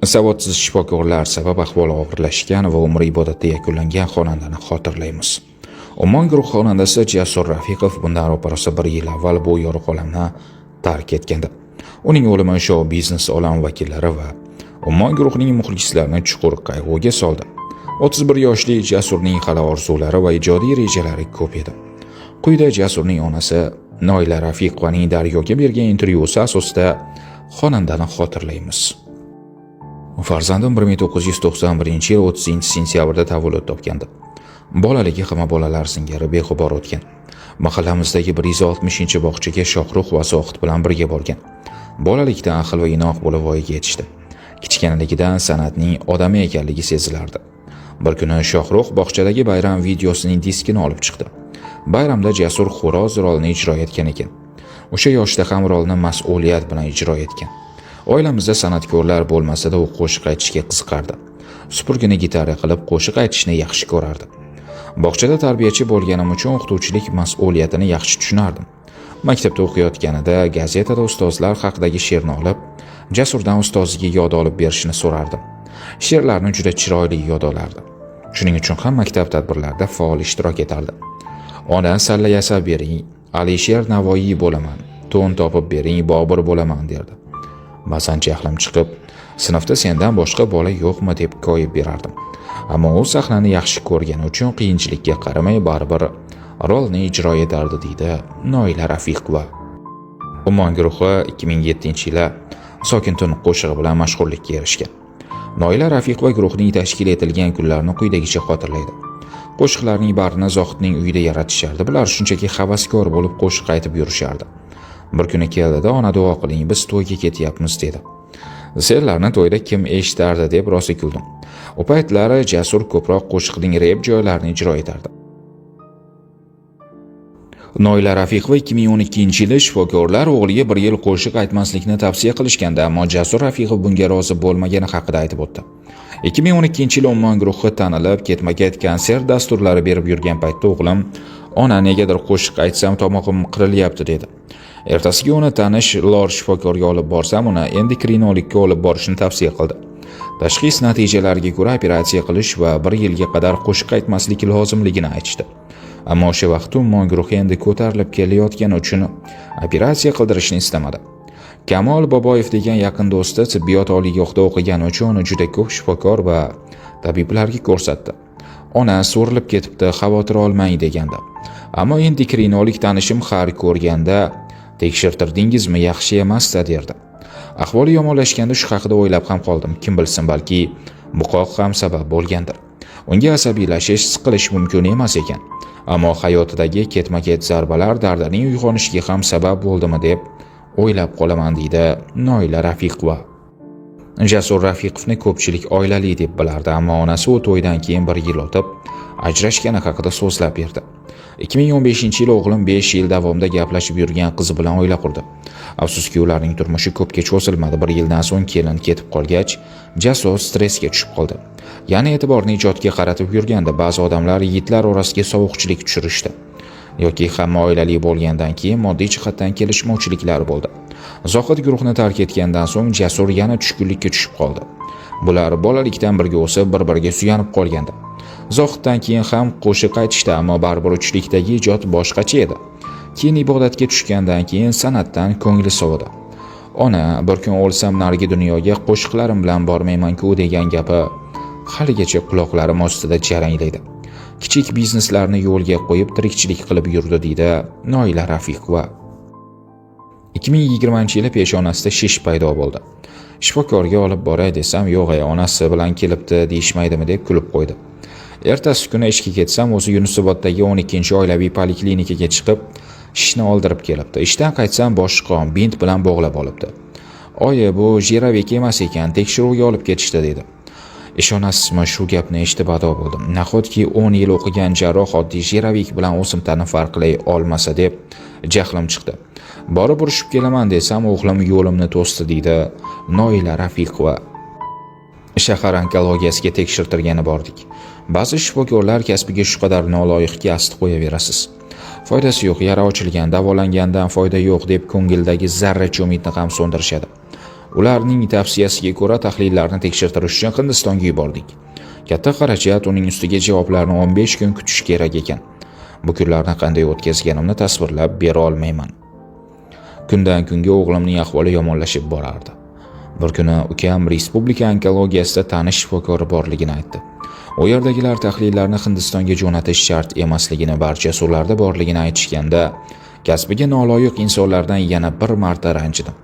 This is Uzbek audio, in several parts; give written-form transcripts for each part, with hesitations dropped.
Savodsiz shifokorlar sabab ahvoli og'irlashgan va umri ibodatda yakunlangan xonandani xotirlaymiz. Ummon guruh xonandasi Jasur Rafiqov bundan ro'parasi 1 yil avval bu yorug' olamni tark etgandi. Uning o'limi shou biznes olam vakillari va Ummon guruhining muxlislarini chuqur qayg'uga soldi. 31 yoshli Jasurning hali orzulari va ijodiy rejalari ko'p edi. Quyida Jasurning onasi Noila Rafiqovaning Daryoga bergan intervyusi asosida xonandani xotirlaymiz. Farzandim 1991-yil 30-sentyabrda tavallud topgandi. Bolaligi hamma bolalar singari beg'ubor o'tgan. Mahallamizdagi 160-bog'chaga Shohruh va Zohid bilan birga borgan. Bolalikdan ahil va inoq bo'lib voyaga yetishdi. Kichkinaligidan san'atning odami ekanligi sezilardi. Bir kuni Shohruh bog'chadagi bayram videosining diskini olib chiqdi. Bayramda Jasur xo'roz rolini ijro etgan ekan. O'sha yoshda ham rolni mas'uliyat bilan ijro etgan. Oilamizda san'atkorlar bo'lmasa-da u qo'shiq aytishga qiziqardi. Supurgini gitara qilib qo'shiq aytishni yaxshi ko'rardi. Bog'chada tarbiyachi bo'lganim uchun o'qituvchilik mas'uliyatini yaxshi tushunardim. Maktabda o'qiyotganida gazetada ustozlar haqidagi she'rni olib, Jasurdan ustoziga yod olib berishini so'rardim. She'rlarni juda chiroyli yod olardi. Shuning uchun ham maktab tadbirlarida faol ishtirok etardi. Ona salla yasab bering, Alisher Navoiy bo'laman, to'n topib bering, Bobur bo'laman derdi. Ba'zan jahlim chiqib, sinfda sendan boshqa bola yo'qmi deb koyib berardim. Ammo u sahnani yaxshi ko'rgani uchun qiyinchilikka qaramay baribir rolni ijro etardi deydi Noila Rafiqova. Ummon guruhi 2007-yili Sokin tun qo'shig'i bilan mashhurlikka erishgan. Noila Rafiqova guruhining tashkil etilgan kunlarini quyidagicha xotirlaydi. Qo'shiqlarning barini Zohidning uyida yaratishardi. Bular shunchaki havaskor bo'lib qo'shiq aytib yurishardi. Bir kuni keldida ona duo qiling, biz to'yga ketyapmiz dedi. Senlarni to'yda kim eshitardi deb rosa kuldim. O paytlari Jasur ko'proq qo'shiqning rep joylarini ijro etardi. Noila Rafiqova 2012-yili shifokorlar o'g'liga 1 yil qo'shiq aytmaslikni tavsiya qilishganda, ammo Jasur Rafiqov bunga rozi bo'lmagani haqida aytib o'tdi. 2012-yil Ummon guruhi tanilib, ketma-ket konsert dasturlari berib yurgan paytda o'g'lim, "Ona, negadir qo'shiq aytsam tomog'im qirilyapti" dedi. Ertasiga uni tanish lor shifokorga olib borsam, uni endokrinologga olib borishni tavsiya qildi. Tashxis natijalariga ko'ra operatsiya qilish va 1 yilga qadar qo'shiq aytmaslik lozimligini aytishdi. Ammo o'sha vaqtda Ummon guruhi endi ko'tarilib kelayotgani uchun operatsiya qildirishni istamadi. Kamol Boboyev degan yaqin do'sti tibbiyot oliygohida o'qigani uchun uni juda ko'p shifokor va tabiblarga ko'rsatdi. Ona so'rilib ketibdi, xavotir olmang deganda. Ammo endokrinolog tanishim har ko'rganda tekshirtirdingizmi, yaxshi emas-da derdi. Ahvoli yomonlashganda shu haqida o'ylab ham qoldim. Kim bilsin, balki buqoq ham sabab bo'lgandir. Unga asabiylashish, siqilish mumkin emas ekan. Ammo hayotidagi ketma-ket zarbalar dardining uyg'onishiga ham sabab bo'ldimi deb o'ylab qolaman deydi Noila Rafiqova. Jasur Rafiqovni ko'pchilik oilali deb bilardi, ammo onasi u to'ydan keyin 1 yil o'tib ajrashgani haqida so'zlab berdi. 2015-yil o'g'lim 5 yil davomida gaplashib yurgan qizi bilan oila qurdi. Afsuski ularning turmushi ko'pga cho'zilmadi. 1 yildan so'ng kelin ketib qolgach, Jasur stressga tushib qoldi. Ya'ni e'tiborni ijodga qaratib yurganda ba'zi odamlar yigitlar orasiga sovuqchilik tushirishdi. Yoki hamma oilali bo'lgandan keyin moddiy jihatdan kelishmovchiliklar bo'ldi. Zohid guruhni tark etgandan so'ng Jasur yana tushkunlikka tushib qoldi. Bular bolalikdan birga o'sib, bir-biriga suyanib qolgandi. Zohiddan keyin ham qo'shiq aytishdi, ammo baribir uchlikdagi ijod boshqacha edi. Keyin ibodatga tushgandan keyin san'atdan ko'ngli sovidi. Ona, bir kun o'lsam narigi dunyoga qo'shiqlarim bilan bormayman-ku degan gapi haligacha quloqlarim ostida jaranglaydi. Kichik bizneslarni yo'lga qo'yib tirikchilik qilib yurdi deydi Noila Rafiqova. 2020-yili peshonasida shish paydo bo'ldi. Shifokorga olib boray desam, yo'q, onasi bilan kelibdi deyishmaydimi deb kulib qo'ydi. Ertasi kuni ishga ketsam, o'zi Yunusoboddagi 12-oilaviy poliklinikaga chiqib, shishni oldirib kelibdi. Ishdan qaytsam, boshi qon, bint bilan bog'lab olibdi. "Oyi, bu jiravik emas ekan, tekshiruvga olib ketishdi" dedi. Ishonasizmi, shu gapni eshitib ado bo'ldim. Nahotki 10 yil o'qigan jarroh oddiy jiravik bilan o'simtani farqlay olmasa deb jahlim chiqdi. Borib urishib kelaman desam, o'g'lim yo'limni to'sdi deydi Noila Rafiqova. Shahar onkologiyasiga tekshirtirgani bordik. Ba'zi shifokorlar kasbiga shu qadar noloyiqga asti qo'yaverasiz. Foydasi yo'q, yara ochilgan, davolangandan foyda yo'q deb ko'ngildagi zarracha umidni ham so'ndirishadi. Ularning tavsiyasiga ko'ra tahlillarni tekshirtirish uchun Hindistonga yubordik. Katta xarajat, uning ustiga javoblarni 15 kun kutish kerak ekan. Bu kunlarni qanday o'tkazganimni tasvirlab bera olmayman. Kundan kunga o'g'limning ahvoli yomonlashib borardi. Bir kuni ukam respublika onkologiyasida tanish shifokori borligini aytdi. U yerdagilar tahlillarni Hindistonga jo'natish shart emasligini, barcha suvlarda borligini aytishganda, kasbiga noloyiq insonlardan yana bir marta ranjidim.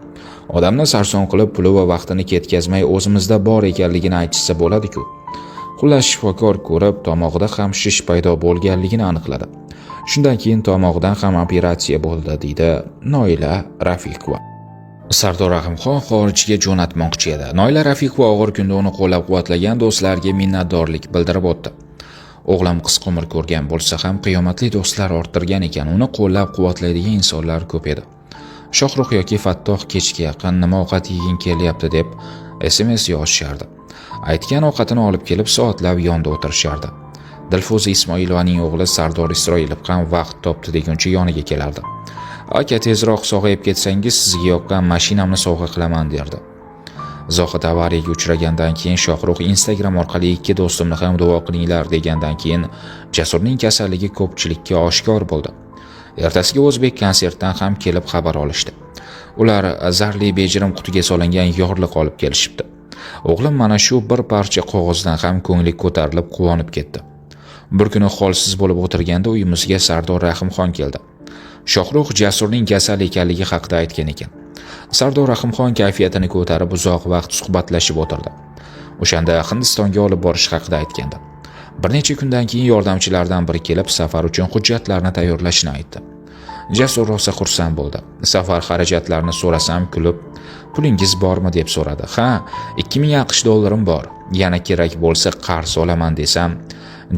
Odamni sarson qilib, puli va vaqtini ketkazmay o'zimizda bor ekanligini aytishsa bo'ladi-ku. Xullas shifokor ko'rib, tomog'ida ham shish paydo bo'lganligini aniqladi. Shundan keyin tomog'idan ham operatsiya bo'ldi, deydi Noila Rafiqova. Sardor Rahimxon xorijga jo'natmoqchi edi. Noila Rafiqova og'ir kunda uni qo'llab-quvvatlagan do'stlariga minnatdorlik bildirib o'tdi. O'g'lim qisqa umr ko'rgan bo'lsa ham qiyomatli do'stlar orttirgan ekan. Uni qo'llab-quvvatlaydigan insonlar ko'p edi. Shohrux yoki Fattoh kechga yaqin nima ovqat yeging kelyapti deb SMS yozishardi. Aytgan ovqatini olib kelib soatlab yonda o'tirishardi. Dilfuza Ismoilovaning o'g'li Sardor Isroilov ham vaqt topdi deguncha yoniga kelardi. Aka, tezroq sog'ayib ketsangiz sizga yoqqan mashinamni sovg'a qilaman derdi. Zohid avariyaga uchragandan keyin Shohrux Instagram orqali 2 do'stimni ham duo qilinglar degandan keyin Jasurning kasalligi ko'pchilikka oshkor bo'ldi. Ertasiga O'zbek konsertdan ham kelib xabar olishdi. Ular zarli bejirim qutiga solingan yorliq olib kelishibdi. O'g'lim mana shu bir parcha qog'ozdan ham ko'ngli ko'tarilib quvonib ketdi. Bir kuni holsiz bo'lib o'tirganda uyimizga Sardor Rahimxon keldi. Shohrux Jasurning kasal ekanligi haqida aytgan ekan. Sardor Rahimxon kayfiyatini ko'tarib uzoq vaqt suhbatlashib o'tirdi. O'shanda Hindistonga olib borish haqida aytgandi. Bir necha kundan keyin yordamchilardan biri kelib safar uchun hujjatlarni tayyorlashni aytdi. Jasur rosa xursand bo'ldi. Safar xarajatlarini so'rasam kulib, "Pulingiz bormi?" deb so'radi. "Ha, 2000 AQSh dollarim bor. Yana kerak bo'lsa qarz olaman" desam,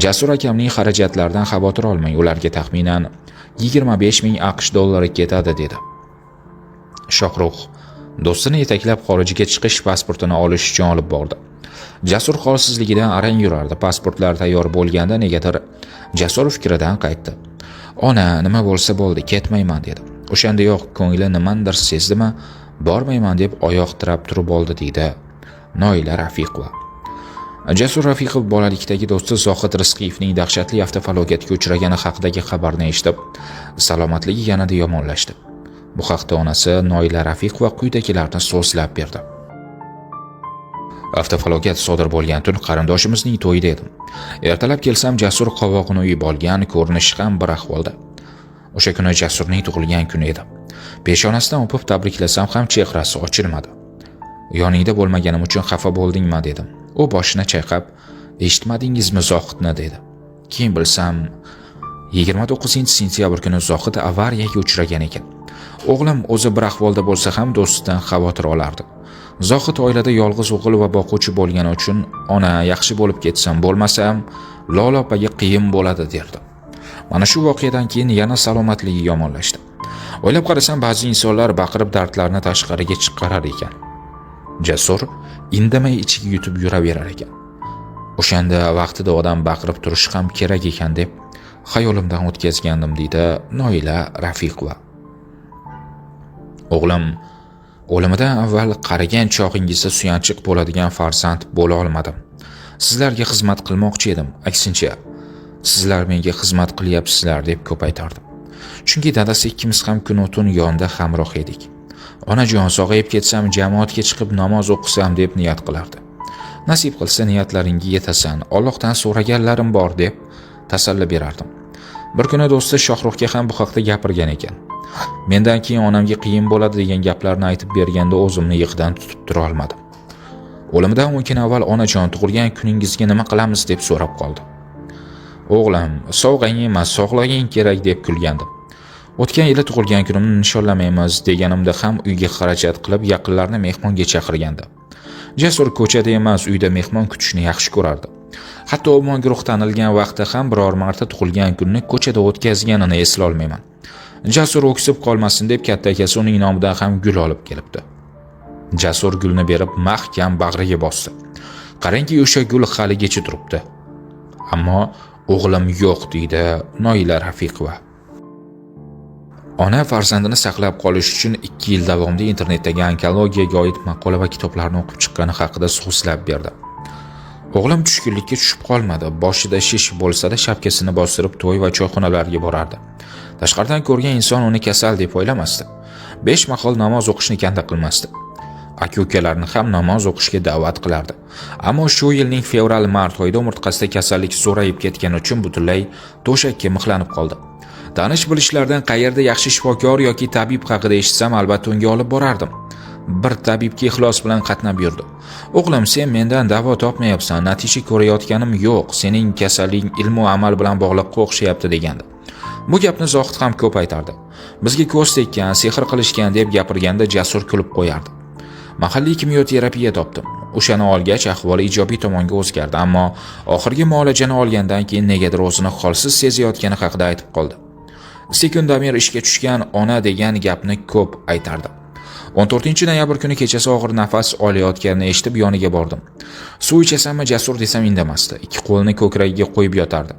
Jasur akamning xarajatlaridan xavotir olmang, ularga taxminan 25,000 AQSh dollari ketadi dedi. Shohrux do'stini yetaklab xorijga chiqish pasportini olish uchun olib bordi. Jasur holsizligidan arang yurardi. Pasportlar tayyor bo'lganda negadir Jasur fikridan qaytdi. "Ona, nima bo'lsa bo'ldi, ketmayman" dedi. O'shandayoq ko'ngli nimandir sezdimi, bormayman deb oyoq tirab turib oldi, deydi Noila Rafiqova. Jasur Rafiqov bolalikdagi do'sti Zohid Rizqiyevning dahshatli avtofalokatga uchragani haqidagi xabarni eshitib, salomatligi yanada yomonlashdi. Bu haqda onasi Noila Rafiqova quyidagilarni so'zlab berdi. Avtofalokat sodir bo'lgan tun qarindoshimizning to'yida edim. Ertalab kelsam Jasur qovog'ini uyib olgan, ko'rinishi ham bir ahvolda. O'sha kuni Jasurning tug'ilgan kuni edi. Peshonasidan o'pib tabriklasam ham chehrasi ochilmadi. "Yoningda bo'lmaganim uchun xafa bo'ldingmi?" dedim. U boshini chayqab, "Eshitmadingizmi Zohidni?" dedi. Keyin bilsam, 29-sentyabr kuni Zohid avariyaga uchragan ekan. O'g'lim o'zi bir ahvolda bo'lsa ham do'stidan xavotir olardi. Zohid oilada yolg'iz o'g'il va boquvchi bo'lgani uchun "Ona, yaxshi bo'lib ketsam, bo'lmasam Lola opaga qiyin bo'ladi" derdi. Mana shu voqeadan keyin yana salomatligi yomonlashdi. O'ylab qarasam, ba'zi insonlar baqirib dardlarini tashqariga chiqarar ekan. Jasur indamay ichiga yutib yuraverar ekan. O'shanda vaqtida odam baqirib turishi ham kerak ekan deb xayolimdan o'tkazgandim, deydi Noila Rafiqova. "O'g'lim, o'limidan avval qaragan chog'ingizda suyanchiq bo'ladigan farzand bo'la olmadim. Sizlarga xizmat qilmoqchi edim. Aksincha, sizlar menga xizmat qilyapsizlar" deb ko'p aytardim. Chunki dadasi ikkimiz ham kun-tun yonda hamroh edik. "Onajon, sog'ayib ketsam jamoatga chiqib namoz o'qisam" deb niyat qilardi. "Nasib qilsa niyatlaringga yetasan, Allohdan so'raganlarim bor" deb tasalli berardim. Bir kuni do'sti Shohruxga ham bu haqda gapirgan ekan. Mendan keyin onamga qiyin bo'ladi degan gaplarni aytib berganda o'zimni yiqdan tutib tura olmadim. O'limidan 10 kun avval "Onajon, tug'ilgan kuningizga nima qilamiz?" deb so'rab qoldi. "O'g'lim, sovg'ang emas, sog'lig'ing kerak" deb kulgandim. O'tgan yili tug'ilgan kunimni nishonlamaymiz deganimda ham uyga xarajat qilib yaqinlarni mehmonga chaqirgandi. Jasur ko'chada emas, uyda mehmon kutishni yaxshi ko'rardi. Hatto Omon guruh tanilgan vaqtda ham biror marta tug'ilgan kunni ko'chada o'tkazganini eslay olmayman. Jasur o'ksib qolmasin deb katta akasi uning nomidan ham gul olib kelibdi. Jasur gulni berib mahkam bag'riga bosdi. Qarangki, o'sha gul haligacha turibdi. Ammo o'g'lim yo'q, deydi Noila Rafiqova. Ona farzandini saqlab qolish uchun 2 yil davomida internetdagi onkologiyaga oid maqola va kitoblarni o'qib chiqqani haqida so'zlab berdi. O'g'lim tushkunlikka tushib qolmadi. Boshida shish bo'lsa-da shapkasini bostirib to'y va choyxonalarga borardi. Tashqaridan ko'rgan inson uni kasal deb o'ylamasdi. 5 mahal namoz o'qishni kanda qilmasdi. Aka-ukalarni ham namoz o'qishga da'vat qilardi. Ammo shu yilning fevral-mart oyida umurtqasida kasallik zo'rayib ketgani uchun butunlay to'shakka mixlanib qoldi. Tanish-bilishlardan qayerda yaxshi shifokor yoki tabib haqida eshitsam, albatta unga olib borardim. Bir tabibga ixlos bilan qatnab yurdi. O'g'lim, sen mendan davo topmayapsan, natija ko'rayotganim yo'q. Sening kasallik ilm va amal bilan bog'liqqa o'xshayapti degandi. Bu gapni Zohid ham ko'p aytardi. Bizga ko'z tekkan, sehr qilishgan deb gapirganda Jasur kulib qo'yardi. Mahalliy kimyoterapiya topdim. O'shani olgach ahvoli ijobiy tomonga o'zgardi, ammo oxirgi muolajani olgandan keyin negadir o'zini holsiz sezayotgani haqida aytib qoldi. Sekundamir ishga tushgan ona degan gapni ko'p aytardi. 14-noyabr kuni kechasi og'ir nafas olayotganini eshitib yoniga bordim. Suv ichasanmi Jasur desam indamasdi. 2 qo'lini ko'kragiga qo'yib yotardi.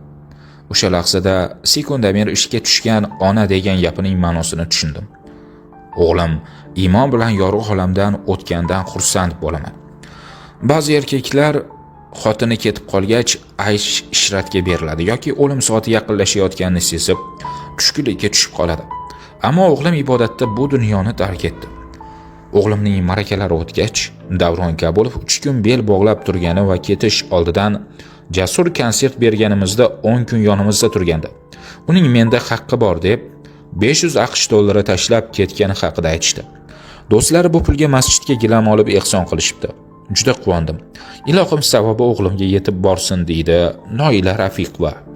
O'sha lahzada Sekundamir ishga tushgan ona degan gapining ma'nosini tushundim. O'g'lim iymon bilan yorug' olamdan o'tgandan xursand bo'laman. Ba'zi erkaklar xotini ketib qolgach aysh ishratga beriladi yoki o'lim soati yaqinlashayotganini sezib tushkunlikka tushib qoladi. Ammo o'g'lim ibodatda bu dunyoni tark etdi. O'g'limning marakalari o'tgach, Davron Kabulov 3 kun bel bog'lab turgani va ketish oldidan Jasur konsert berganimizda 10 kun yonimizda turgandi. Uning menda haqqi bor deb 500 AQSh dollari tashlab ketgani haqida aytishdi. Do'stlari bu pulga masjidga gilam olib ehson qilishibdi. Juda quvondim. Ilohim savobi o'g'limga yetib borsin deydi Noila Rafiqova.